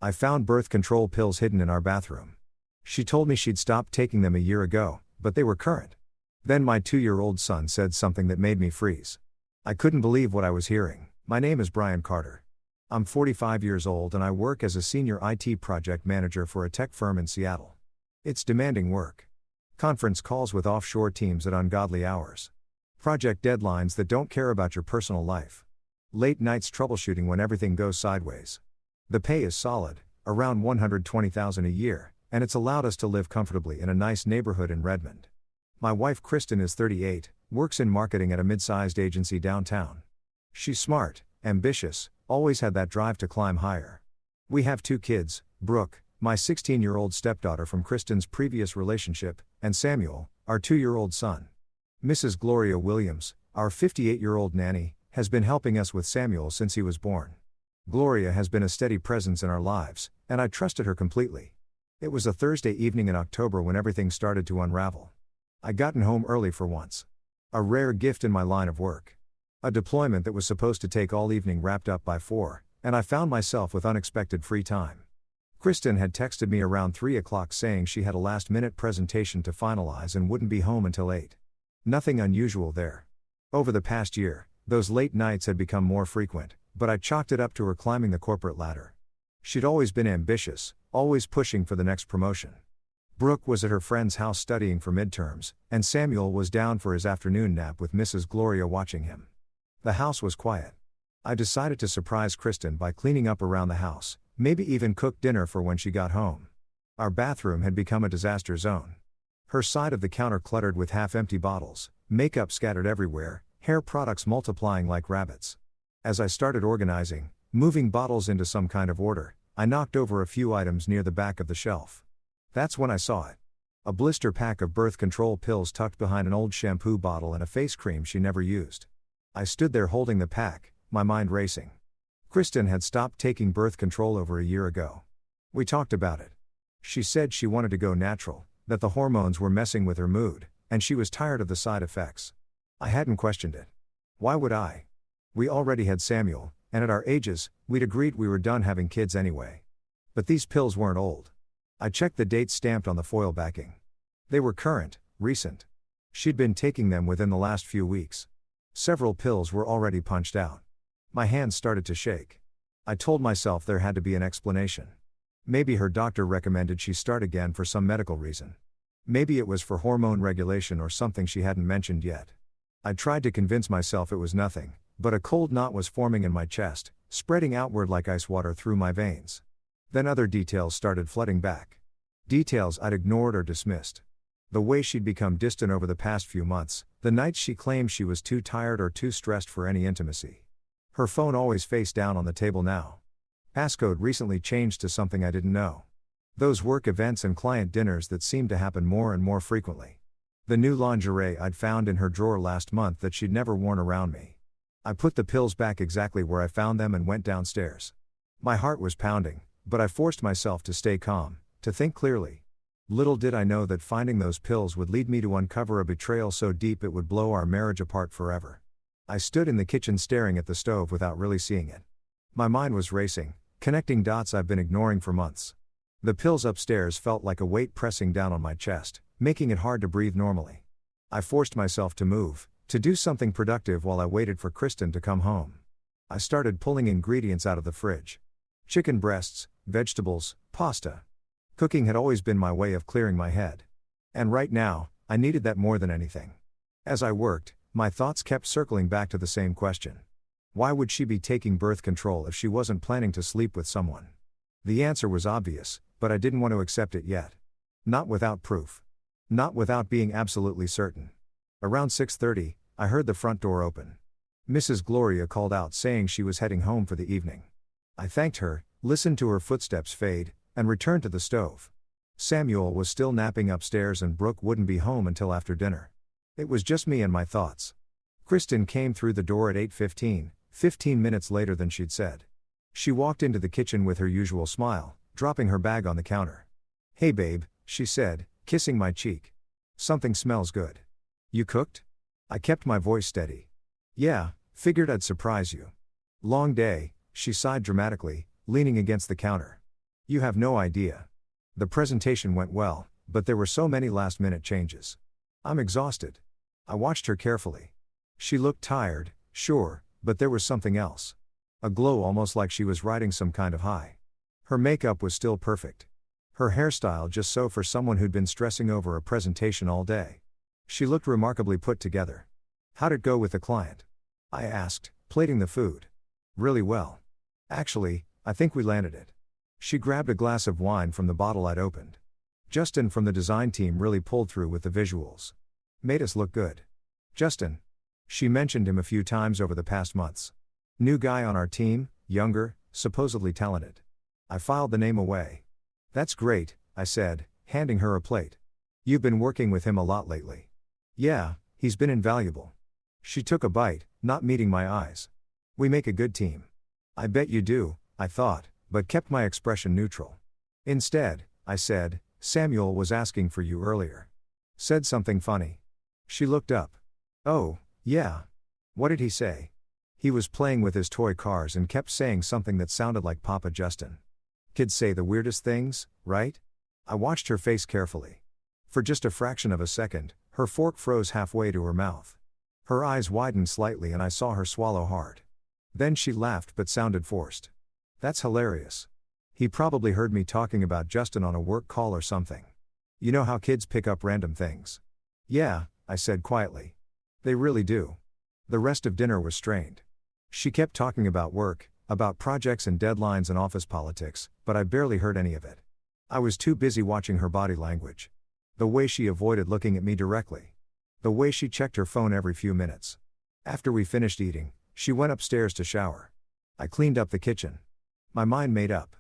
I found birth control pills hidden in our bathroom. She told me she'd stopped taking them a year ago, but they were current. Then my 2-year-old son said something that made me freeze. I couldn't believe what I was hearing. My name is Brian Carter. I'm 45 years old and I work as a senior IT project manager for a tech firm in Seattle. It's demanding work. Conference calls with offshore teams at ungodly hours. Project deadlines that don't care about your personal life. Late nights troubleshooting when everything goes sideways. The pay is solid, around $120,000 a year, and it's allowed us to live comfortably in a nice neighborhood in Redmond. My wife Kristen is 38, works in marketing at a mid-sized agency downtown. She's smart, ambitious, always had that drive to climb higher. We have 2 kids, Brooke, my 16-year-old stepdaughter from Kristen's previous relationship, and Samuel, our 2-year-old son. Mrs. Gloria Williams, our 58-year-old nanny, has been helping us with Samuel since he was born. Gloria has been a steady presence in our lives, and I trusted her completely. It was a Thursday evening in October when everything started to unravel. I'd gotten home early for once. A rare gift in my line of work. A deployment that was supposed to take all evening wrapped up by 4, and I found myself with unexpected free time. Kristen had texted me around 3 o'clock saying she had a last-minute presentation to finalize and wouldn't be home until 8. Nothing unusual there. Over the past year, those late nights had become more frequent, but I chalked it up to her climbing the corporate ladder. She'd always been ambitious, always pushing for the next promotion. Brooke was at her friend's house studying for midterms, and Samuel was down for his afternoon nap with Mrs. Gloria watching him. The house was quiet. I decided to surprise Kristen by cleaning up around the house, maybe even cook dinner for when she got home. Our bathroom had become a disaster zone. Her side of the counter cluttered with half-empty bottles, makeup scattered everywhere, hair products multiplying like rabbits. As I started organizing, moving bottles into some kind of order, I knocked over a few items near the back of the shelf. That's when I saw it. A blister pack of birth control pills tucked behind an old shampoo bottle and a face cream she never used. I stood there holding the pack, my mind racing. Kristen had stopped taking birth control over a year ago. We talked about it. She said she wanted to go natural, that the hormones were messing with her mood, and she was tired of the side effects. I hadn't questioned it. Why would I? We already had Samuel, and at our ages, we'd agreed we were done having kids anyway. But these pills weren't old. I checked the dates stamped on the foil backing. They were current, recent. She'd been taking them within the last few weeks. Several pills were already punched out. My hands started to shake. I told myself there had to be an explanation. Maybe her doctor recommended she start again for some medical reason. Maybe it was for hormone regulation or something she hadn't mentioned yet. I tried to convince myself it was nothing, but a cold knot was forming in my chest, spreading outward like ice water through my veins. Then other details started flooding back. Details I'd ignored or dismissed. The way she'd become distant over the past few months, the nights she claimed she was too tired or too stressed for any intimacy. Her phone always face down on the table now. Passcode recently changed to something I didn't know. Those work events and client dinners that seemed to happen more and more frequently. The new lingerie I'd found in her drawer last month that she'd never worn around me. I put the pills back exactly where I found them and went downstairs. My heart was pounding, but I forced myself to stay calm, to think clearly. Little did I know that finding those pills would lead me to uncover a betrayal so deep it would blow our marriage apart forever. I stood in the kitchen staring at the stove without really seeing it. My mind was racing, connecting dots I've been ignoring for months. The pills upstairs felt like a weight pressing down on my chest, making it hard to breathe normally. I forced myself to move, to do something productive while I waited for Kristen to come home. I started pulling ingredients out of the fridge. Chicken breasts, vegetables, pasta. Cooking had always been my way of clearing my head. And right now, I needed that more than anything. As I worked, my thoughts kept circling back to the same question. Why would she be taking birth control if she wasn't planning to sleep with someone? The answer was obvious, but I didn't want to accept it yet. Not without proof. Not without being absolutely certain. Around 6:30, I heard the front door open. Mrs. Gloria called out saying she was heading home for the evening. I thanked her, listened to her footsteps fade, and returned to the stove. Samuel was still napping upstairs and Brooke wouldn't be home until after dinner. It was just me and my thoughts. Kristen came through the door at 8:15, 15 minutes later than she'd said. She walked into the kitchen with her usual smile, dropping her bag on the counter. "Hey babe," she said, kissing my cheek. "Something smells good. You cooked?" I kept my voice steady. "Yeah, figured I'd surprise you." "Long day," she sighed dramatically, leaning against the counter. You have no idea. The presentation went well, but there were so many last-minute changes. I'm exhausted. I watched her carefully. She looked tired, sure, but there was something else. A glow almost like she was riding some kind of high. Her makeup was still perfect. Her hairstyle just so for someone who'd been stressing over a presentation all day. She looked remarkably put together. How'd it go with the client? I asked, plating the food. Really well. Actually, I think we landed it. She grabbed a glass of wine from the bottle I'd opened. Justin from the design team really pulled through with the visuals. Made us look good. Justin. She mentioned him a few times over the past months. New guy on our team, younger, supposedly talented. I filed the name away. That's great, I said, handing her a plate. You've been working with him a lot lately. Yeah, he's been invaluable. She took a bite, not meeting my eyes. We make a good team. I bet you do, I thought, but kept my expression neutral. Instead, I said, Samuel was asking for you earlier. Said something funny. She looked up. Oh, yeah. What did he say? He was playing with his toy cars and kept saying something that sounded like Papa Justin. Kids say the weirdest things, right? I watched her face carefully. For just a fraction of a second, her fork froze halfway to her mouth. Her eyes widened slightly and I saw her swallow hard. Then she laughed but sounded forced. That's hilarious. He probably heard me talking about Justin on a work call or something. You know how kids pick up random things? Yeah, I said quietly. They really do. The rest of dinner was strained. She kept talking about work, about projects and deadlines and office politics, but I barely heard any of it. I was too busy watching her body language. The way she avoided looking at me directly. The way she checked her phone every few minutes. After we finished eating, she went upstairs to shower. I cleaned up the kitchen. My mind made up.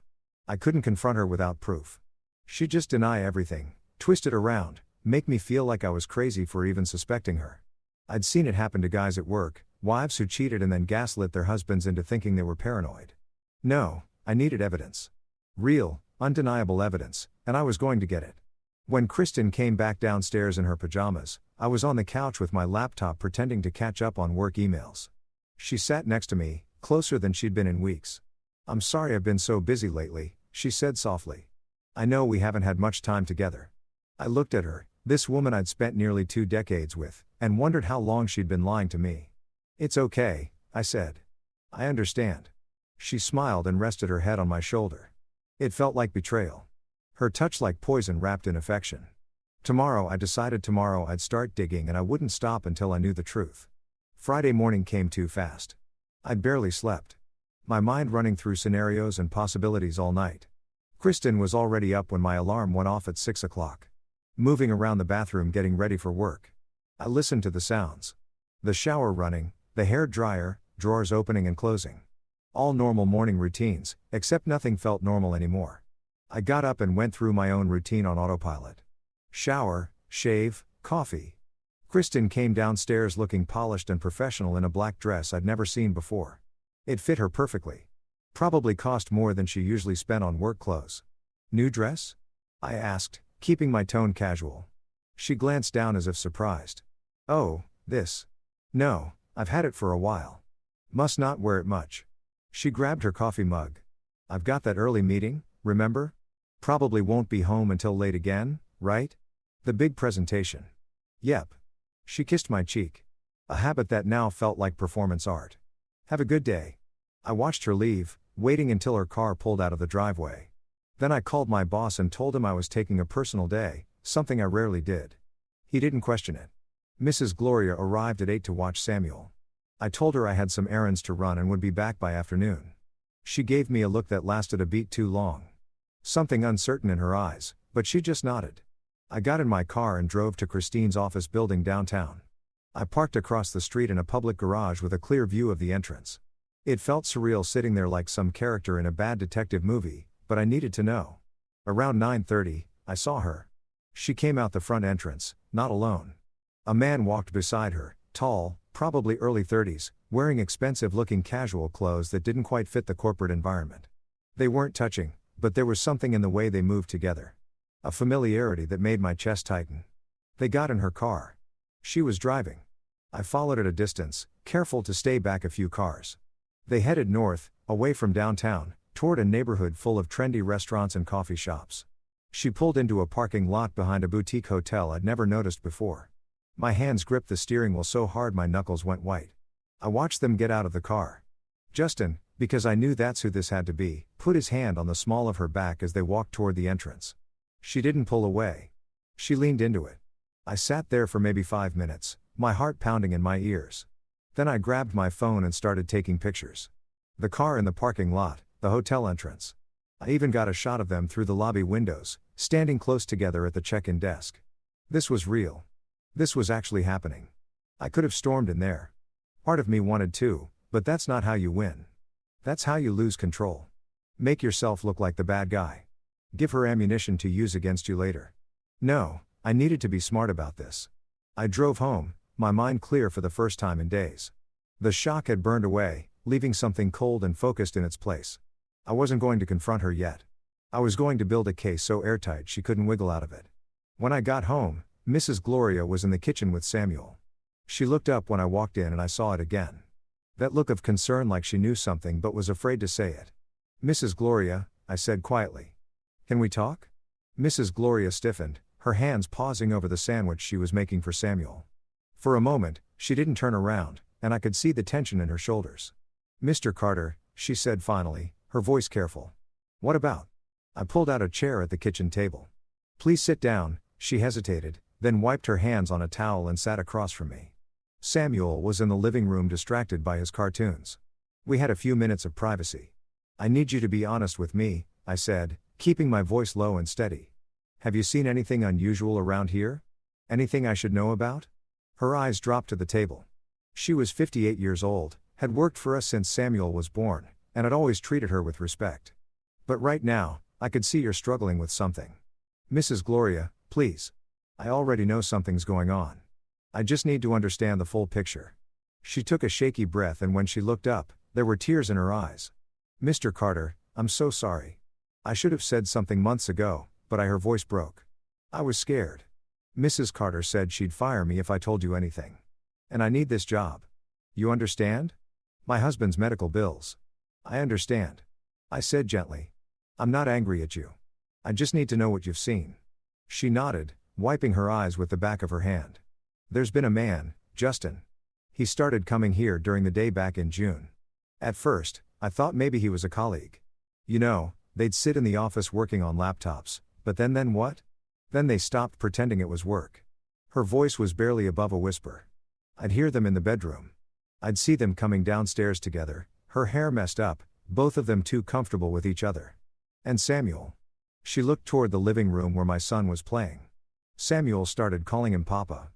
I couldn't confront her without proof. She'd just deny everything, twist it around, make me feel like I was crazy for even suspecting her. I'd seen it happen to guys at work, wives who cheated and then gaslit their husbands into thinking they were paranoid. No, I needed evidence. Real, undeniable evidence, and I was going to get it. When Kristen came back downstairs in her pajamas, I was on the couch with my laptop pretending to catch up on work emails. She sat next to me, closer than she'd been in weeks. I'm sorry I've been so busy lately, she said softly. I know we haven't had much time together. I looked at her, this woman I'd spent nearly 2 decades with, and wondered how long she'd been lying to me. It's okay, I said. I understand. She smiled and rested her head on my shoulder. It felt like betrayal. Her touch like poison wrapped in affection. I decided tomorrow I'd start digging and I wouldn't stop until I knew the truth. Friday morning came too fast. I'd barely slept. My mind running through scenarios and possibilities all night. Kristen was already up when my alarm went off at 6 o'clock. Moving around the bathroom getting ready for work. I listened to the sounds. The shower running, the hair dryer, drawers opening and closing. All normal morning routines, except nothing felt normal anymore. I got up and went through my own routine on autopilot. Shower, shave, coffee. Kristen came downstairs looking polished and professional in a black dress I'd never seen before. It fit her perfectly. Probably cost more than she usually spent on work clothes. New dress? I asked, keeping my tone casual. She glanced down as if surprised. Oh, this. No, I've had it for a while. Must not wear it much. She grabbed her coffee mug. I've got that early meeting, remember? Probably won't be home until late again, right? The big presentation. Yep. She kissed my cheek. A habit that now felt like performance art. Have a good day. I watched her leave, waiting until her car pulled out of the driveway. Then I called my boss and told him I was taking a personal day, something I rarely did. He didn't question it. Mrs. Gloria arrived at 8 to watch Samuel. I told her I had some errands to run and would be back by afternoon. She gave me a look that lasted a beat too long. Something uncertain in her eyes, but she just nodded. I got in my car and drove to Christine's office building downtown. I parked across the street in a public garage with a clear view of the entrance. It felt surreal sitting there like some character in a bad detective movie, but I needed to know. Around 9:30, I saw her. She came out the front entrance, not alone. A man walked beside her, tall, probably early 30s, wearing expensive-looking casual clothes that didn't quite fit the corporate environment. They weren't touching, but there was something in the way they moved together. A familiarity that made my chest tighten. They got in her car. She was driving. I followed at a distance, careful to stay back a few cars. They headed north, away from downtown, toward a neighborhood full of trendy restaurants and coffee shops. She pulled into a parking lot behind a boutique hotel I'd never noticed before. My hands gripped the steering wheel so hard my knuckles went white. I watched them get out of the car. Justin, because I knew that's who this had to be, put his hand on the small of her back as they walked toward the entrance. She didn't pull away. She leaned into it. I sat there for maybe 5 minutes, my heart pounding in my ears. Then I grabbed my phone and started taking pictures. The car in the parking lot, the hotel entrance. I even got a shot of them through the lobby windows, standing close together at the check-in desk. This was real. This was actually happening. I could have stormed in there. Part of me wanted to, but that's not how you win. That's how you lose control. Make yourself look like the bad guy. Give her ammunition to use against you later. No, I needed to be smart about this. I drove home, my mind clear for the first time in days. The shock had burned away, leaving something cold and focused in its place. I wasn't going to confront her yet. I was going to build a case so airtight she couldn't wiggle out of it. When I got home, Mrs. Gloria was in the kitchen with Samuel. She looked up when I walked in and I saw it again. That look of concern, like she knew something but was afraid to say it. "Mrs. Gloria," I said quietly. "Can we talk?" Mrs. Gloria stiffened, her hands pausing over the sandwich she was making for Samuel. For a moment, she didn't turn around, and I could see the tension in her shoulders. "Mr. Carter," she said finally, her voice careful. "What about?" I pulled out a chair at the kitchen table. "Please sit down," she hesitated, then wiped her hands on a towel and sat across from me. Samuel was in the living room distracted by his cartoons. We had a few minutes of privacy. "I need you to be honest with me," I said, keeping my voice low and steady. "Have you seen anything unusual around here? Anything I should know about?" Her eyes dropped to the table. She was 58 years old, had worked for us since Samuel was born, and had always treated her with respect. But right now, I could see you're struggling with something. "Mrs. Gloria, please. I already know something's going on. I just need to understand the full picture." She took a shaky breath, and when she looked up, there were tears in her eyes. "Mr. Carter, I'm so sorry. I should have said something months ago," but her voice broke. "I was scared. Mrs. Carter said she'd fire me if I told you anything. And I need this job. You understand? My husband's medical bills." "I understand," I said gently. "I'm not angry at you. I just need to know what you've seen." She nodded, wiping her eyes with the back of her hand. "There's been a man, Justin. He started coming here during the day back in June. At first, I thought maybe he was a colleague. You know, they'd sit in the office working on laptops, but then what? Then they stopped pretending it was work." Her voice was barely above a whisper. "I'd hear them in the bedroom. I'd see them coming downstairs together, her hair messed up, both of them too comfortable with each other. And Samuel." She looked toward the living room where my son was playing. "Samuel started calling him Papa.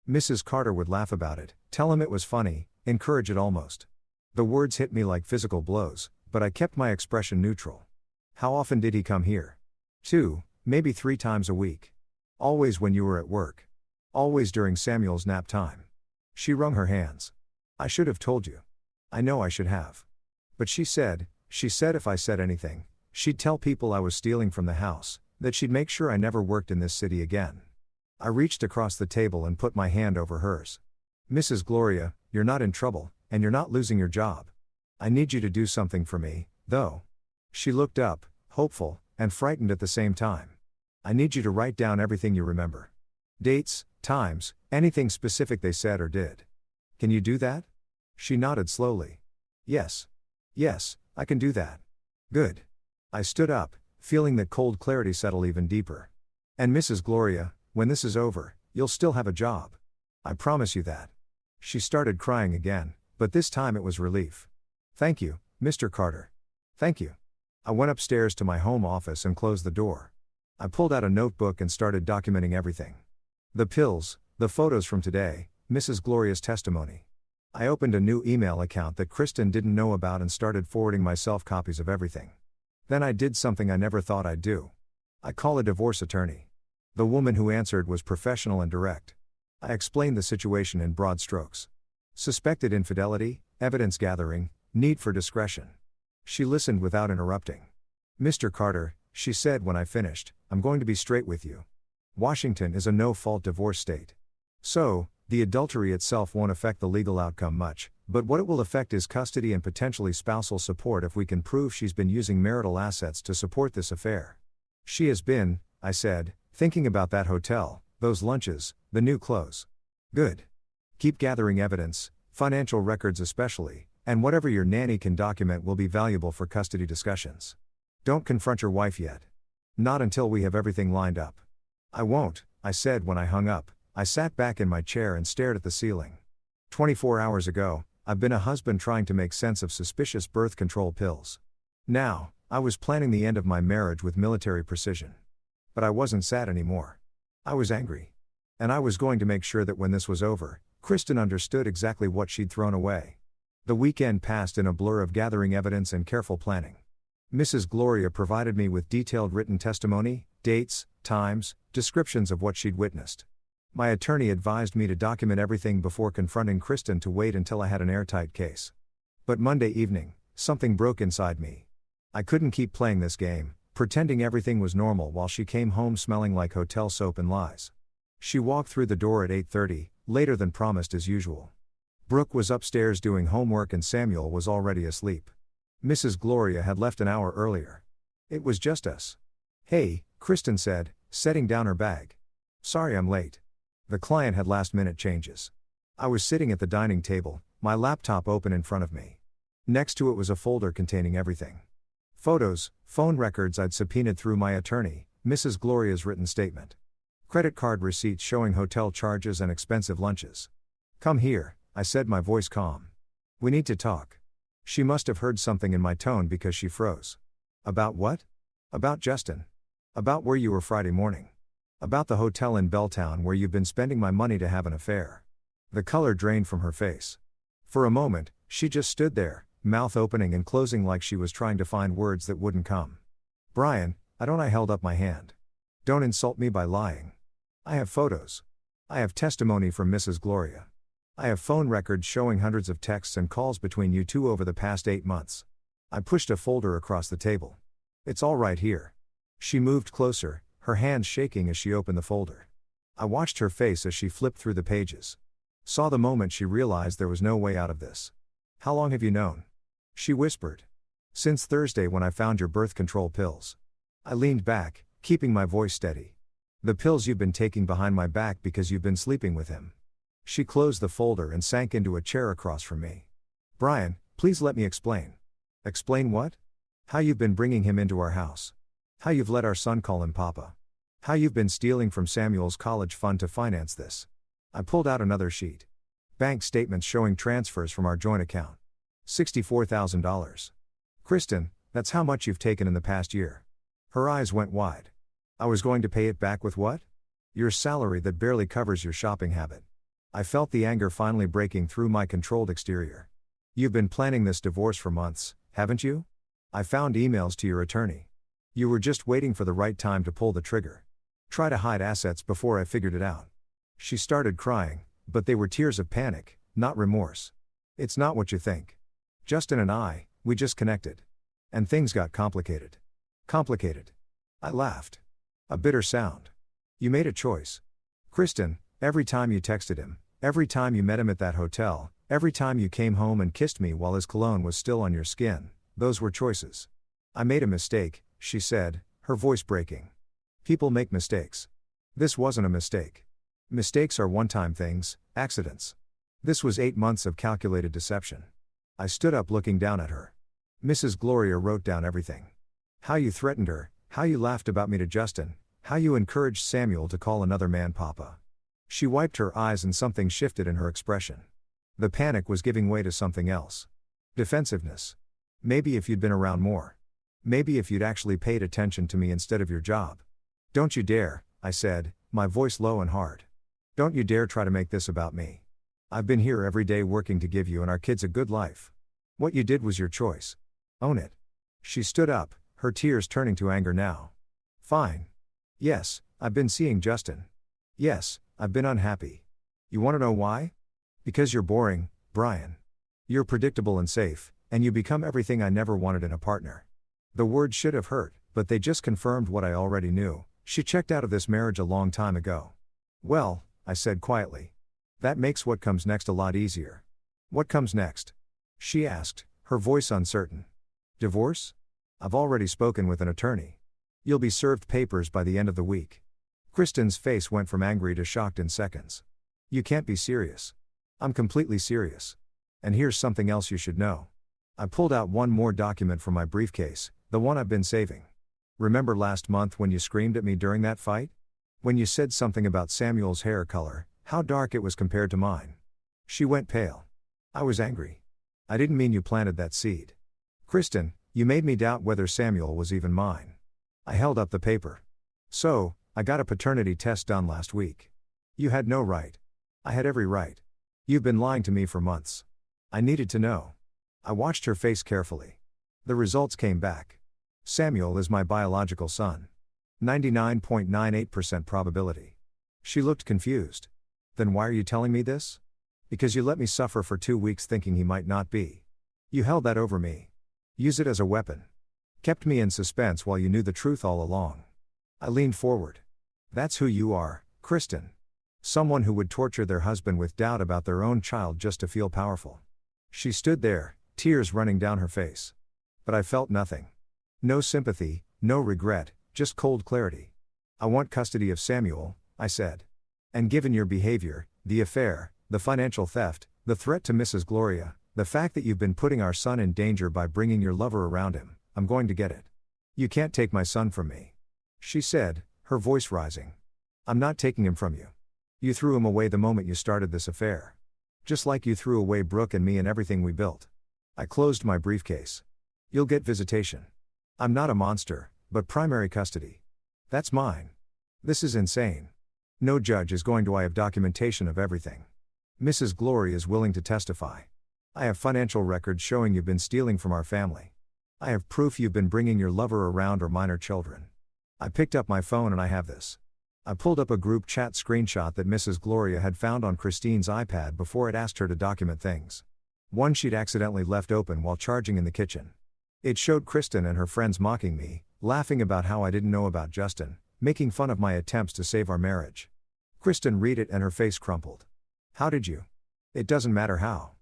Mrs. Carter would laugh about it, tell him it was funny, encourage it almost. The words hit me like physical blows, but I kept my expression neutral." "How often did he come here?" 2, maybe 3 times a week. "Always when you were at work?" "Always during Samuel's nap time." She wrung her hands. "I should have told you. I know I should have. But she said if I said anything, she'd tell people I was stealing from the house, that she'd make sure I never worked in this city again." I reached across the table and put my hand over hers. "Mrs. Gloria, you're not in trouble, and you're not losing your job. I need you to do something for me, though." She looked up, hopeful, and frightened at the same time. "I need you to write down everything you remember. Dates, times, anything specific they said or did. Can you do that?" She nodded slowly. Yes, I can do that." "Good." I stood up, feeling that cold clarity settle even deeper. "And Mrs. Gloria, when this is over, you'll still have a job. I promise you that." She started crying again, but this time it was relief. "Thank you, Mr. Carter. Thank you." I went upstairs to my home office and closed the door. I pulled out a notebook and started documenting everything. The pills, the photos from today, Mrs. Gloria's testimony. I opened a new email account that Kristen didn't know about and started forwarding myself copies of everything. Then I did something I never thought I'd do. I called a divorce attorney. The woman who answered was professional and direct. I explained the situation in broad strokes. Suspected infidelity, evidence gathering, need for discretion. She listened without interrupting. "Mr. Carter," she said when I finished, "I'm going to be straight with you. Washington is a no-fault divorce state. So, The adultery itself won't affect the legal outcome much, but what it will affect is custody and potentially spousal support if we can prove she's been using marital assets to support this affair. She has been, I said, thinking about that hotel, those lunches, the new clothes. Good. Keep gathering evidence, financial records especially, and whatever your nanny can document will be valuable for custody discussions. Don't confront your wife yet. Not until we have everything lined up. I won't, I said when I hung up. I sat back in my chair and stared at the ceiling. 24 hours ago, I've been a husband trying to make sense of suspicious birth control pills. Now, I was planning the end of my marriage with military precision. But I wasn't sad anymore. I was angry. And I was going to make sure that when this was over, Kristen understood exactly what she'd thrown away. The weekend passed in a blur of gathering evidence and careful planning. Mrs. Gloria provided me with detailed written testimony, dates, times, descriptions of what she'd witnessed. My attorney advised me to document everything before confronting Kristen to wait until I had an airtight case. But Monday evening, something broke inside me. I couldn't keep playing this game, pretending everything was normal while she came home smelling like hotel soap and lies. She walked through the door at 8:30, later than promised as usual. Brooke was upstairs doing homework and Samuel was already asleep. Mrs. Gloria had left an hour earlier. It was just us. "Hey," Kristen said, setting down her bag. "Sorry I'm late." The client had last-minute changes. I was sitting at the dining table, my laptop open in front of me. Next to it was a folder containing everything. Photos, phone records I'd subpoenaed through my attorney, Mrs. Gloria's written statement. Credit card receipts showing hotel charges and expensive lunches. "Come here," I said, my voice calm. "We need to talk." She must have heard something in my tone because she froze. "About what?" "About Justin. About where you were Friday morning. About the hotel in Belltown where you've been spending my money to have an affair." The color drained from her face. For a moment, she just stood there, mouth opening and closing like she was trying to find words that wouldn't come. "Brian, I held up my hand. "Don't insult me by lying. I have photos. I have testimony from Mrs. Gloria. I have phone records showing hundreds of texts and calls between you two over the past 8 months." I pushed a folder across the table. "It's all right here." She moved closer, her hands shaking as she opened the folder. I watched her face as she flipped through the pages. Saw the moment she realized there was no way out of this. "How long have you known?" she whispered. "Since Thursday when I found your birth control pills." I leaned back, keeping my voice steady. "The pills you've been taking behind my back because you've been sleeping with him." She closed the folder and sank into a chair across from me. "Brian, please let me explain." "Explain what?" "How you've been bringing him into our house. How you've let our son call him Papa. How you've been stealing from Samuel's college fund to finance this." I pulled out another sheet. Bank statements showing transfers from our joint account. $64,000. "Kristen, that's how much you've taken in the past year." Her eyes went wide. "I was going to pay it back with what?" "Your salary that barely covers your shopping habit." I felt the anger finally breaking through my controlled exterior. "You've been planning this divorce for months, haven't you? I found emails to your attorney. You were just waiting for the right time to pull the trigger. Try to hide assets before I figured it out." She started crying, but they were tears of panic, not remorse. "It's not what you think. Justin and I, we just connected. And things got complicated." "Complicated?" I laughed. A bitter sound. "You made a choice. Kristen, every time you texted him, every time you met him at that hotel, every time you came home and kissed me while his cologne was still on your skin, those were choices." "I made a mistake," she said, her voice breaking. "People make mistakes. This wasn't a mistake. Mistakes are one-time things, accidents. This was 8 months of calculated deception." I stood up looking down at her. Mrs. Gloria wrote down everything. How you threatened her, how you laughed about me to Justin, how you encouraged Samuel to call another man Papa. She wiped her eyes and something shifted in her expression. The panic was giving way to something else. Defensiveness. "Maybe if you'd been around more. Maybe if you'd actually paid attention to me instead of your job." "Don't you dare," I said, my voice low and hard. "Don't you dare try to make this about me. I've been here every day working to give you and our kids a good life. What you did was your choice. Own it." She stood up, her tears turning to anger now. "Fine. Yes, I've been seeing Justin. Yes, I've been unhappy. You want to know why? Because you're boring, Brian. You're predictable and safe, and you become everything I never wanted in a partner." The words should have hurt, but they just confirmed what I already knew. She checked out of this marriage a long time ago. "Well," I said quietly. That makes what comes next a lot easier. What comes next? She asked, her voice uncertain. Divorce? I've already spoken with an attorney. You'll be served papers by the end of the week. Kristen's face went from angry to shocked in seconds. You can't be serious. I'm completely serious. And here's something else you should know. I pulled out one more document from my briefcase, the one I've been saving. Remember last month when you screamed at me during that fight? When you said something about Samuel's hair color, how dark it was compared to mine. She went pale. I was angry. I didn't mean you planted that seed. Kristen, you made me doubt whether Samuel was even mine. I held up the paper. So, I got a paternity test done last week. You had no right. I had every right. You've been lying to me for months. I needed to know. I watched her face carefully. The results came back. Samuel is my biological son. 99.98% probability. She looked confused. Then why are you telling me this? Because you let me suffer for 2 weeks thinking he might not be. You held that over me. Use it as a weapon. Kept me in suspense while you knew the truth all along. I leaned forward. That's who you are, Kristen. Someone who would torture their husband with doubt about their own child just to feel powerful. She stood there, tears running down her face. But I felt nothing. No sympathy, no regret, just cold clarity. I want custody of Samuel, I said. And given your behavior, the affair, the financial theft, the threat to Mrs. Gloria, the fact that you've been putting our son in danger by bringing your lover around him, I'm going to get it. You can't take my son from me. She said, her voice rising. I'm not taking him from you. You threw him away the moment you started this affair. Just like you threw away Brooke and me and everything we built. I closed my briefcase. You'll get visitation. I'm not a monster, but primary custody. That's mine. This is insane. No judge is going to. I have documentation of everything. Mrs. Gloria is willing to testify. I have financial records showing you've been stealing from our family. I have proof you've been bringing your lover around or minor children. I picked up my phone and I have this. I pulled up a group chat screenshot that Mrs. Gloria had found on Christine's iPad before it asked her to document things. One she'd accidentally left open while charging in the kitchen. It showed Kristen and her friends mocking me, laughing about how I didn't know about Justin, making fun of my attempts to save our marriage. Kristen read it and her face crumpled. How did you? It doesn't matter how.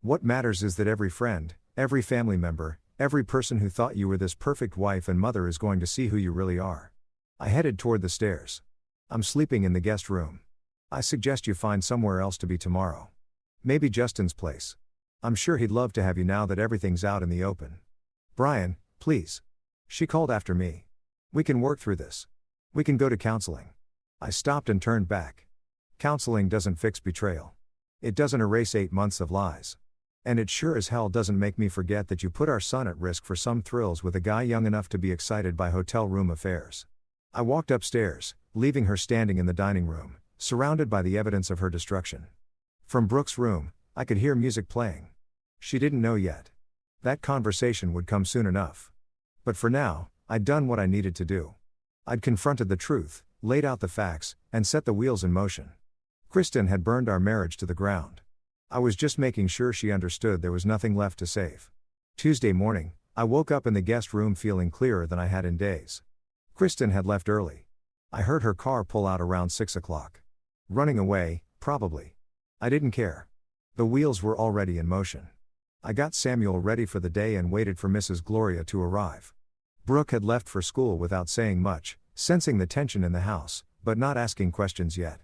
What matters is that every friend, every family member, every person who thought you were this perfect wife and mother is going to see who you really are. I headed toward the stairs. I'm sleeping in the guest room. I suggest you find somewhere else to be tomorrow. Maybe Justin's place. I'm sure he'd love to have you now that everything's out in the open. Brian, please. She called after me. We can work through this. We can go to counseling. I stopped and turned back. Counseling doesn't fix betrayal. It doesn't erase 8 months of lies. And it sure as hell doesn't make me forget that you put our son at risk for some thrills with a guy young enough to be excited by hotel room affairs. I walked upstairs, leaving her standing in the dining room, surrounded by the evidence of her destruction. From Brooke's room, I could hear music playing. She didn't know yet. That conversation would come soon enough. But for now, I'd done what I needed to do. I'd confronted the truth, laid out the facts, and set the wheels in motion. Kristen had burned our marriage to the ground. I was just making sure she understood there was nothing left to save. Tuesday morning, I woke up in the guest room feeling clearer than I had in days. Kristen had left early. I heard her car pull out around 6 o'clock. Running away, probably. I didn't care. The wheels were already in motion. I got Samuel ready for the day and waited for Mrs. Gloria to arrive. Brooke had left for school without saying much, sensing the tension in the house, but not asking questions yet.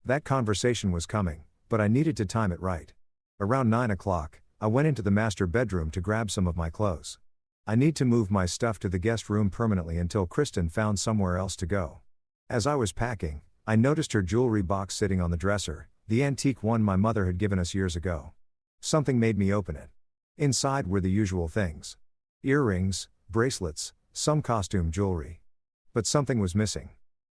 That conversation was coming, but I needed to time it right. Around 9 o'clock, I went into the master bedroom to grab some of my clothes. I need to move my stuff to the guest room permanently until Kristen found somewhere else to go. As I was packing, I noticed her jewelry box sitting on the dresser, the antique one my mother had given us years ago. Something made me open it. Inside were the usual things. Earrings, bracelets, some costume jewelry. But something was missing.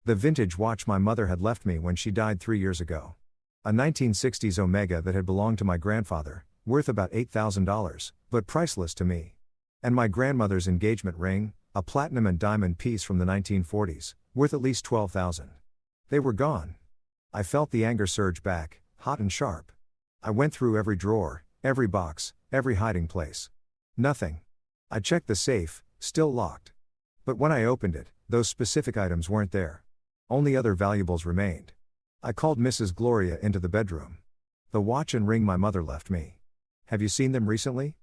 The vintage watch my mother had left me when she died 3 years ago. A 1960s Omega that had belonged to my grandfather, worth about $8,000, but priceless to me. And my grandmother's engagement ring, a platinum and diamond piece from the 1940s, worth at least $12,000. They were gone. I felt the anger surge back, hot and sharp. I went through every drawer, every box, every hiding place. Nothing. I checked the safe, still locked. But when I opened it, those specific items weren't there. Only other valuables remained. I called Mrs. Gloria into the bedroom. The watch and ring my mother left me. Have you seen them recently?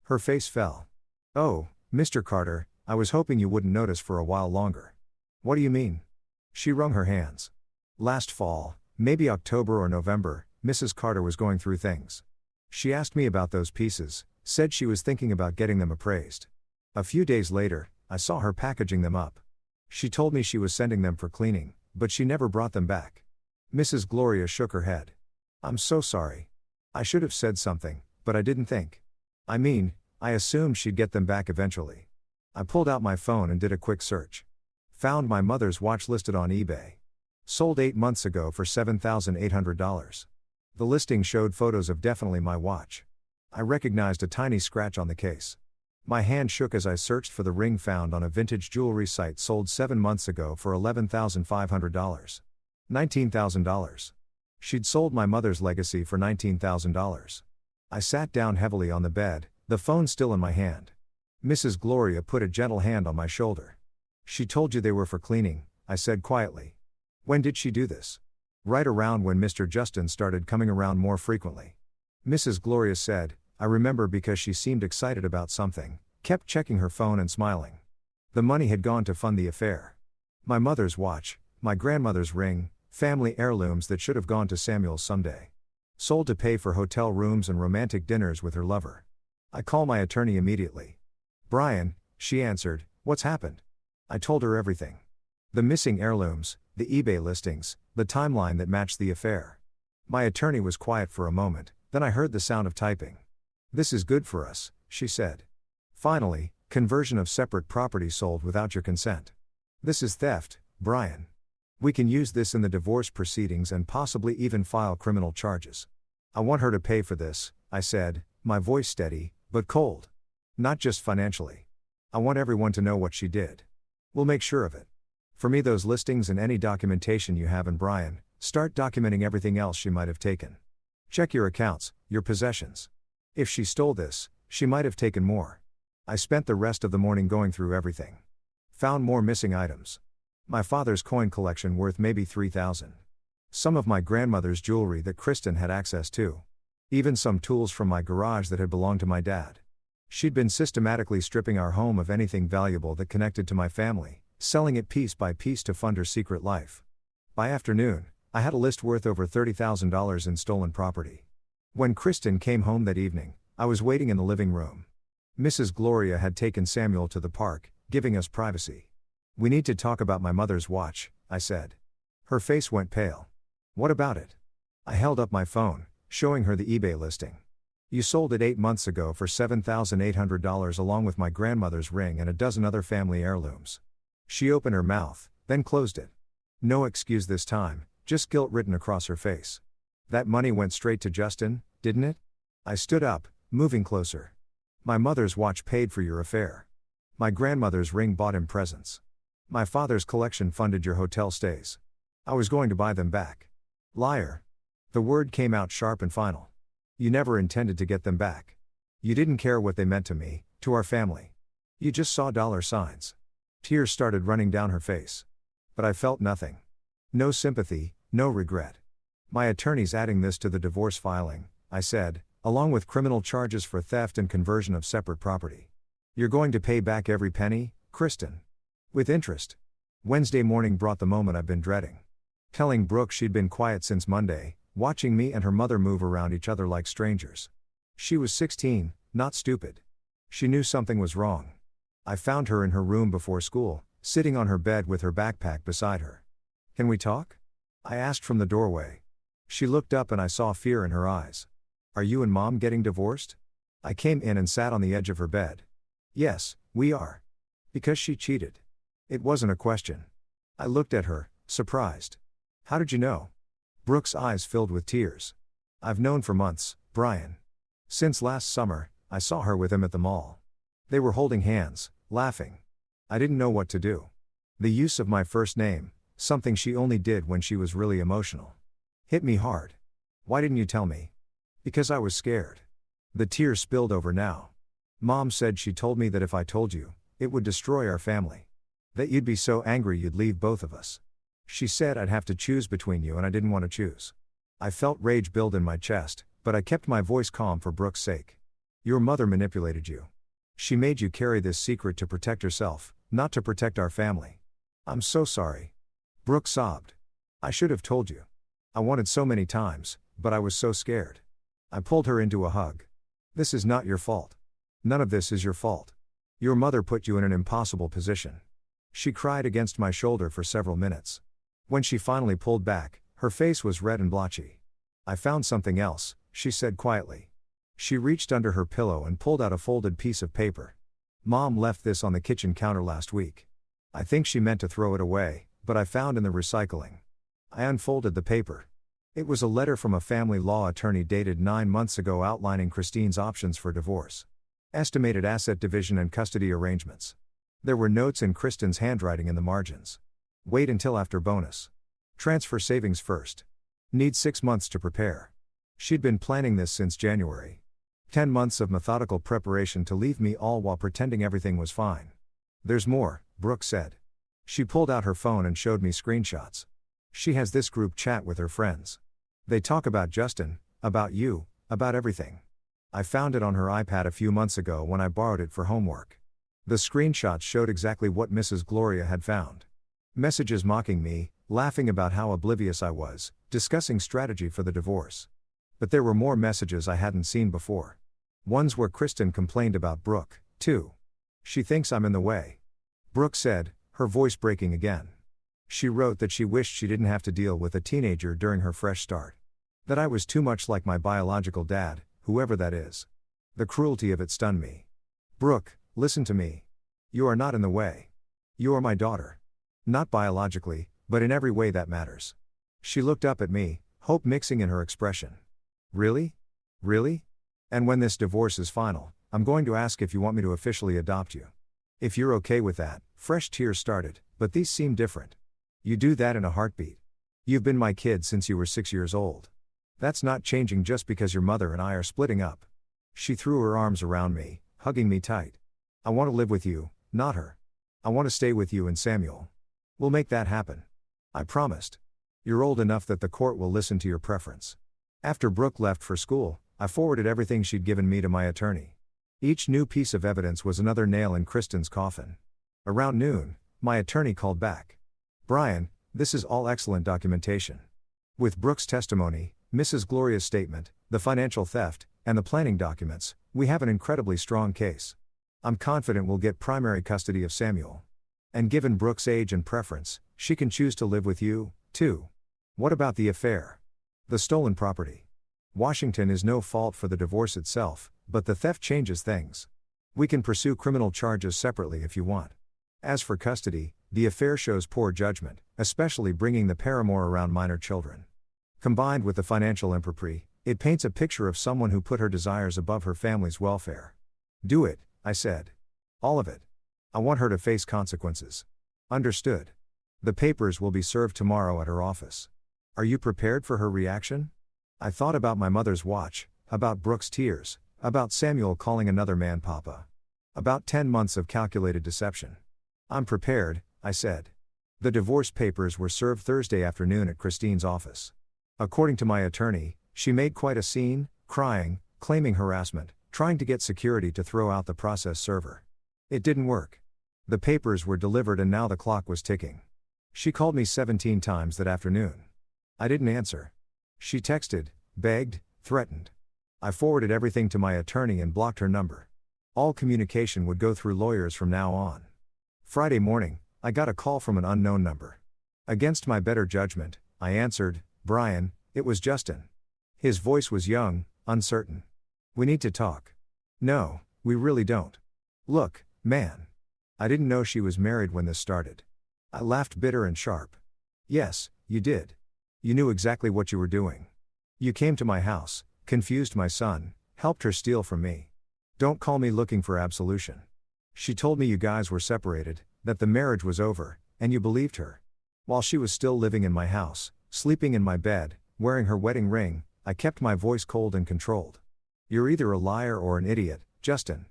Her face fell. Oh, Mr. Carter, I was hoping you wouldn't notice for a while longer. What do you mean? She wrung her hands. Last fall, maybe October or November, Mrs. Carter was going through things. She asked me about those pieces, said she was thinking about getting them appraised. A few days later, I saw her packaging them up. She told me she was sending them for cleaning, but she never brought them back. Mrs. Gloria shook her head. I'm so sorry. I should have said something, but I didn't think. I assumed she'd get them back eventually. I pulled out my phone and did a quick search. Found my mother's watch listed on eBay. Sold 8 months ago for $7,800. The listing showed photos of definitely my watch. I recognized a tiny scratch on the case. My hand shook as I searched for the ring found on a vintage jewelry site sold 7 months ago for $11,500. $19,000. She'd sold my mother's legacy for $19,000. I sat down heavily on the bed, the phone still in my hand. Mrs. Gloria put a gentle hand on my shoulder. She told you they were for cleaning, I said quietly. When did she do this? Right around when Mr. Justin started coming around more frequently. Mrs. Gloria said, I remember because she seemed excited about something, kept checking her phone and smiling. The money had gone to fund the affair. My mother's watch, my grandmother's ring, family heirlooms that should have gone to Samuel someday. Sold to pay for hotel rooms and romantic dinners with her lover. I call my attorney immediately. Brian, she answered, what's happened? I told her everything. The missing heirlooms, the eBay listings, the timeline that matched the affair. My attorney was quiet for a moment, then I heard the sound of typing. This is good for us, she said. Finally, conversion of separate property sold without your consent. This is theft, Brian. We can use this in the divorce proceedings and possibly even file criminal charges. I want her to pay for this, I said, my voice steady, but cold. Not just financially. I want everyone to know what she did. We'll make sure of it. For me, those listings and any documentation you have, and Brian, start documenting everything else she might have taken. Check your accounts, your possessions. If she stole this, she might have taken more. I spent the rest of the morning going through everything. Found more missing items. My father's coin collection worth maybe $3,000. Some of my grandmother's jewelry that Kristen had access to. Even some tools from my garage that had belonged to my dad. She'd been systematically stripping our home of anything valuable that connected to my family, selling it piece by piece to fund her secret life. By afternoon, I had a list worth over $30,000 in stolen property. When Kristen came home that evening, I was waiting in the living room. Mrs. Gloria had taken Samuel to the park, giving us privacy. We need to talk about my mother's watch, I said. Her face went pale. What about it? I held up my phone, showing her the eBay listing. You sold it 8 months ago for $7,800 along with my grandmother's ring and a dozen other family heirlooms. She opened her mouth, then closed it. No excuse this time, just guilt written across her face. That money went straight to Justin, didn't it? I stood up, moving closer. My mother's watch paid for your affair. My grandmother's ring bought him presents. My father's collection funded your hotel stays. I was going to buy them back. Liar. The word came out sharp and final. You never intended to get them back. You didn't care what they meant to me, to our family. You just saw dollar signs. Tears started running down her face. But I felt nothing. No sympathy, no regret. My attorney's adding this to the divorce filing, I said, along with criminal charges for theft and conversion of separate property. You're going to pay back every penny, Kristen. With interest. Wednesday morning brought the moment I've been dreading. Telling Brooke she'd been quiet since Monday, watching me and her mother move around each other like strangers. She was 16, not stupid. She knew something was wrong. I found her in her room before school, sitting on her bed with her backpack beside her. Can we talk? I asked from the doorway. She looked up and I saw fear in her eyes. Are you and Mom getting divorced? I came in and sat on the edge of her bed. Yes, we are. Because she cheated. It wasn't a question. I looked at her, surprised. How did you know? Brooke's eyes filled with tears. I've known for months, Brian. Since last summer, I saw her with him at the mall. They were holding hands, laughing. I didn't know what to do. The use of my first name, something she only did when she was really emotional, hit me hard. Why didn't you tell me? Because I was scared. The tears spilled over now. Mom said she told me that if I told you, it would destroy our family. That you'd be so angry you'd leave both of us. She said I'd have to choose between you and I didn't want to choose. I felt rage build in my chest, but I kept my voice calm for Brooke's sake. Your mother manipulated you. She made you carry this secret to protect herself, not to protect our family. I'm so sorry. Brooke sobbed. I should have told you. I wanted so many times, but I was so scared. I pulled her into a hug. This is not your fault. None of this is your fault. Your mother put you in an impossible position. She cried against my shoulder for several minutes. When she finally pulled back, her face was red and blotchy. I found something else, she said quietly. She reached under her pillow and pulled out a folded piece of paper. Mom left this on the kitchen counter last week. I think she meant to throw it away, but I found in the recycling. I unfolded the paper. It was a letter from a family law attorney dated 9 months ago outlining Christine's options for divorce. Estimated asset division and custody arrangements. There were notes in Kristen's handwriting in the margins. Wait until after bonus. Transfer savings first. Need 6 months to prepare. She'd been planning this since January. 10 months of methodical preparation to leave me all while pretending everything was fine. There's more, Brooke said. She pulled out her phone and showed me screenshots. She has this group chat with her friends. They talk about Justin, about you, about everything. I found it on her iPad a few months ago when I borrowed it for homework. The screenshots showed exactly what Mrs. Gloria had found. Messages mocking me, laughing about how oblivious I was, discussing strategy for the divorce. But there were more messages I hadn't seen before. Ones where Kristen complained about Brooke, too. She thinks I'm in the way. Brooke said, her voice breaking again. She wrote that she wished she didn't have to deal with a teenager during her fresh start. That I was too much like my biological dad, whoever that is. The cruelty of it stunned me. Brooke, listen to me. You are not in the way. You are my daughter. Not biologically, but in every way that matters. She looked up at me, hope mixing in her expression. Really? Really? And when this divorce is final, I'm going to ask if you want me to officially adopt you. If you're okay with that. Fresh tears started, but these seem different. You do that in a heartbeat. You've been my kid since you were 6 years old. That's not changing just because your mother and I are splitting up. She threw her arms around me, hugging me tight. I want to live with you, not her. I want to stay with you and Samuel. We'll make that happen. I promised. You're old enough that the court will listen to your preference. After Brooke left for school, I forwarded everything she'd given me to my attorney. Each new piece of evidence was another nail in Kristen's coffin. Around noon, my attorney called back. Brian, this is all excellent documentation. With Brooke's testimony, Mrs. Gloria's statement, the financial theft, and the planning documents, we have an incredibly strong case. I'm confident we'll get primary custody of Samuel. And given Brooke's age and preference, she can choose to live with you, too. What about the affair? The stolen property. Washington is no fault for the divorce itself, but the theft changes things. We can pursue criminal charges separately if you want. As for custody, the affair shows poor judgment, especially bringing the paramour around minor children. Combined with the financial impropriety, it paints a picture of someone who put her desires above her family's welfare. Do it, I said. All of it. I want her to face consequences. Understood. The papers will be served tomorrow at her office. Are you prepared for her reaction? I thought about my mother's watch, about Brooke's tears, about Samuel calling another man Papa. About 10 months of calculated deception. I'm prepared, I said. The divorce papers were served Thursday afternoon at Christine's office. According to my attorney, she made quite a scene, crying, claiming harassment, trying to get security to throw out the process server. It didn't work. The papers were delivered and now the clock was ticking. She called me 17 times that afternoon. I didn't answer. She texted, begged, threatened. I forwarded everything to my attorney and blocked her number. All communication would go through lawyers from now on. Friday morning, I got a call from an unknown number. Against my better judgment, I answered, Brian, it was Justin. His voice was young, uncertain. We need to talk. No, we really don't. Look, man. I didn't know she was married when this started. I laughed bitter and sharp. Yes, you did. You knew exactly what you were doing. You came to my house, confused my son, helped her steal from me. Don't call me looking for absolution. She told me you guys were separated, that the marriage was over, and you believed her. While she was still living in my house, sleeping in my bed, wearing her wedding ring, I kept my voice cold and controlled. You're either a liar or an idiot, Justin.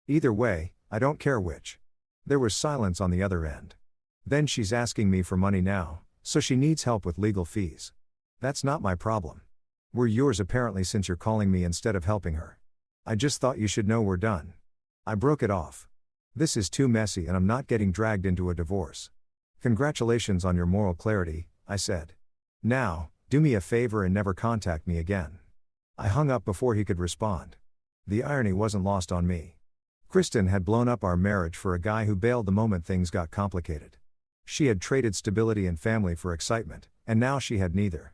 Either way, I don't care which. There was silence on the other end. Then she's asking me for money now, so she needs help with legal fees. That's not my problem. We're yours apparently since you're calling me instead of helping her. I just thought you should know we're done. I broke it off. This is too messy and I'm not getting dragged into a divorce. Congratulations on your moral clarity, I said. Now, do me a favor and never contact me again. I hung up before he could respond. The irony wasn't lost on me. Kristen had blown up our marriage for a guy who bailed the moment things got complicated. She had traded stability and family for excitement, and now she had neither.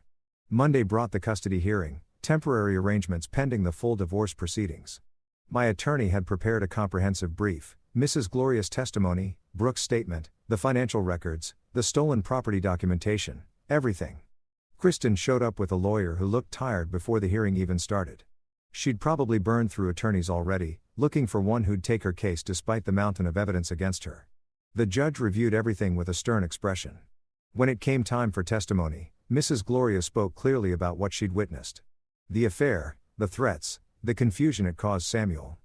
Monday brought the custody hearing, temporary arrangements pending the full divorce proceedings. My attorney had prepared a comprehensive brief: Mrs. Gloria's testimony, Brooke's statement, the financial records, the stolen property documentation, everything. Kristen showed up with a lawyer who looked tired before the hearing even started. She'd probably burned through attorneys already, looking for one who'd take her case despite the mountain of evidence against her. The judge reviewed everything with a stern expression. When it came time for testimony, Mrs. Gloria spoke clearly about what she'd witnessed. The affair, the threats, the confusion it caused Samuel.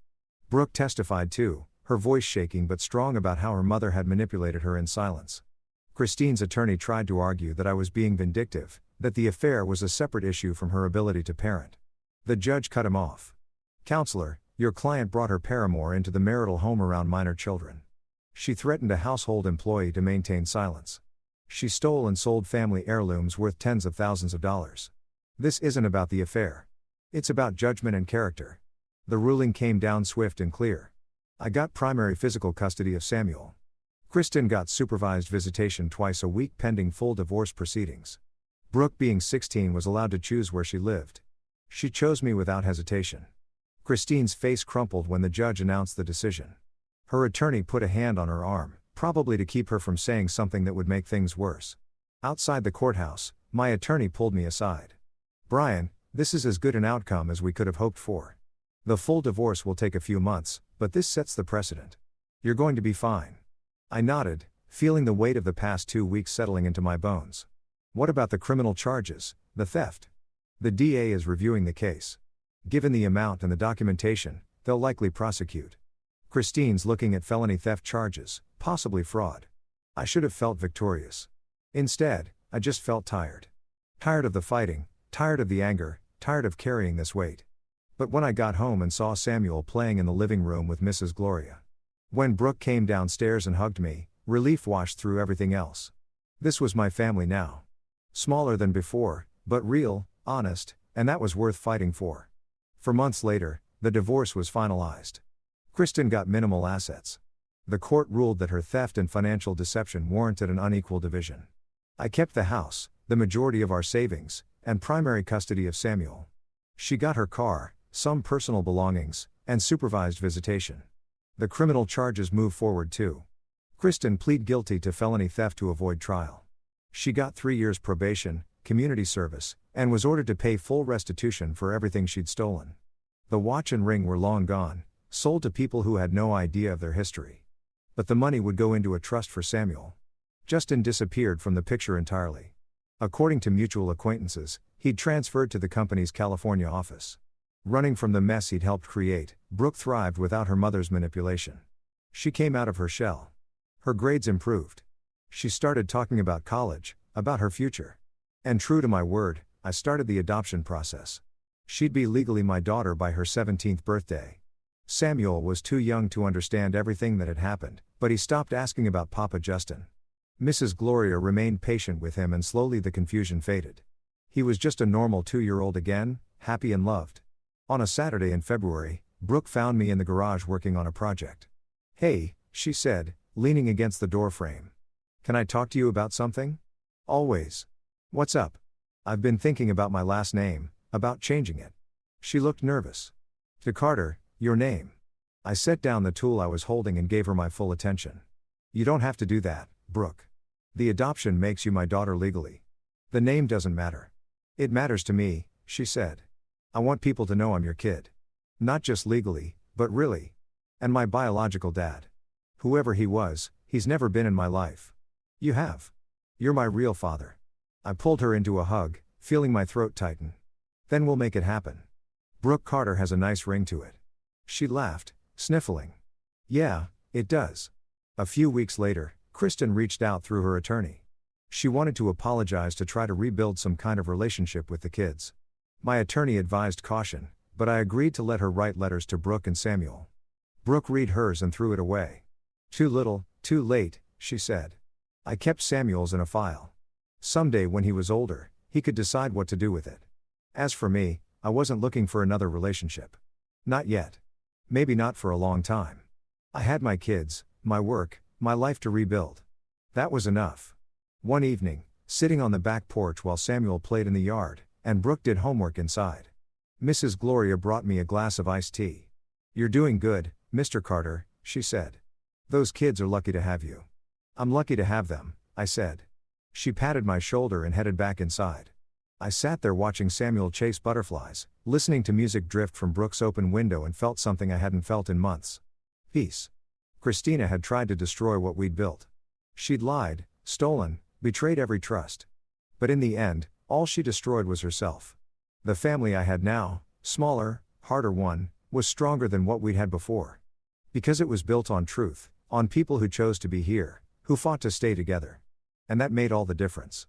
Brooke testified too, her voice shaking but strong about how her mother had manipulated her in silence. Christine's attorney tried to argue that I was being vindictive, that the affair was a separate issue from her ability to parent. The judge cut him off. Counselor, your client brought her paramour into the marital home around minor children. She threatened a household employee to maintain silence. She stole and sold family heirlooms worth tens of thousands of dollars. This isn't about the affair. It's about judgment and character. The ruling came down swift and clear. I got primary physical custody of Samuel. Kristen got supervised visitation twice a week pending full divorce proceedings. Brooke, being 16, was allowed to choose where she lived. She chose me without hesitation. Christine's face crumpled when the judge announced the decision. Her attorney put a hand on her arm, probably to keep her from saying something that would make things worse. Outside the courthouse, my attorney pulled me aside. Brian, this is as good an outcome as we could have hoped for. The full divorce will take a few months, but this sets the precedent. You're going to be fine. I nodded, feeling the weight of the past 2 weeks settling into my bones. What about the criminal charges, the theft? The DA is reviewing the case. Given the amount and the documentation, they'll likely prosecute. Christine's looking at felony theft charges, possibly fraud. I should have felt victorious. Instead, I just felt tired. Tired of the fighting, tired of the anger, tired of carrying this weight. But when I got home and saw Samuel playing in the living room with Mrs. Gloria. When Brooke came downstairs and hugged me, relief washed through everything else. This was my family now. Smaller than before, but real, honest, and that was worth fighting for. For months later, the divorce was finalized. Kristen got minimal assets. The court ruled that her theft and financial deception warranted an unequal division. I kept the house, the majority of our savings, and primary custody of Samuel. She got her car, some personal belongings, and supervised visitation. The criminal charges move forward too. Kristen pleaded guilty to felony theft to avoid trial. She got 3 years probation, community service, and was ordered to pay full restitution for everything she'd stolen. The watch and ring were long gone, sold to people who had no idea of their history. But the money would go into a trust for Samuel. Justin disappeared from the picture entirely. According to mutual acquaintances, he'd transferred to the company's California office. Running from the mess he'd helped create, Brooke thrived without her mother's manipulation. She came out of her shell. Her grades improved. She started talking about college, about her future. And true to my word, I started the adoption process. She'd be legally my daughter by her 17th birthday. Samuel was too young to understand everything that had happened, but he stopped asking about Papa Justin. Mrs. Gloria remained patient with him and slowly the confusion faded. He was just a normal 2-year-old again, happy and loved. On a Saturday in February, Brooke found me in the garage working on a project. "Hey," she said, leaning against the door frame. "Can I talk to you about something?" "Always." "What's up?" "I've been thinking about my last name, about changing it." She looked nervous. "To Carter, your name." I set down the tool I was holding and gave her my full attention. "You don't have to do that, Brooke. The adoption makes you my daughter legally. The name doesn't matter." "It matters to me," she said. "I want people to know I'm your kid. Not just legally, but really. And my biological dad. Whoever he was, he's never been in my life. You have. You're my real father." I pulled her into a hug, feeling my throat tighten. "Then we'll make it happen. Brooke Carter has a nice ring to it." She laughed, sniffling. "Yeah, it does." A few weeks later, Kristen reached out through her attorney. She wanted to apologize to try to rebuild some kind of relationship with the kids. My attorney advised caution, but I agreed to let her write letters to Brooke and Samuel. Brooke read hers and threw it away. Too little, too late, she said. I kept Samuel's in a file. Someday when he was older, he could decide what to do with it. As for me, I wasn't looking for another relationship. Not yet. Maybe not for a long time. I had my kids, my work, my life to rebuild. That was enough. One evening, sitting on the back porch while Samuel played in the yard, and Brooke did homework inside, Mrs. Gloria brought me a glass of iced tea. "You're doing good, Mr. Carter," she said. "Those kids are lucky to have you." "I'm lucky to have them," I said. She patted my shoulder and headed back inside. I sat there watching Samuel chase butterflies, listening to music drift from Brooke's open window, and felt something I hadn't felt in months. Peace. Christina had tried to destroy what we'd built. She'd lied, stolen, betrayed every trust. But in the end, all she destroyed was herself. The family I had now, smaller, harder one, was stronger than what we'd had before. Because it was built on truth, on people who chose to be here, who fought to stay together. And that made all the difference.